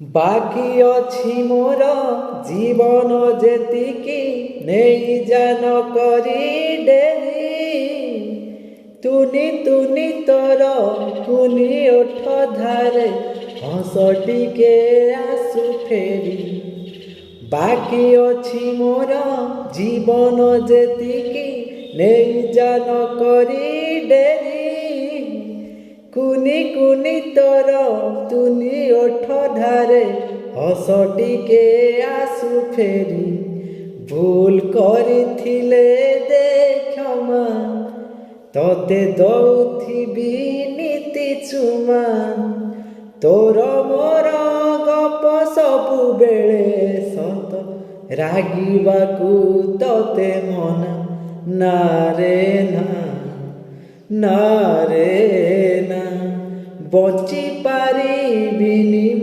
बाकी अछि मोर जीवन जेतिकी नहीं जान करी डेरी तुनी तुनी तोर कुनी ओठ धारे हस टिके आसु फेरी बाकी अछि मोर जीवन जेतिकी नहीं जान करी डेरी कुनी कुनी तोर तुनी ओठ धारे हस टिके आसु फेरी भूल करिथिले दे क्षमा तोते दौथिबी नीति चुमा तोर मोर गप सबु बेले सत रागिबाकू तोते मना ना रे ना ना रे ना बची पारिबिनी।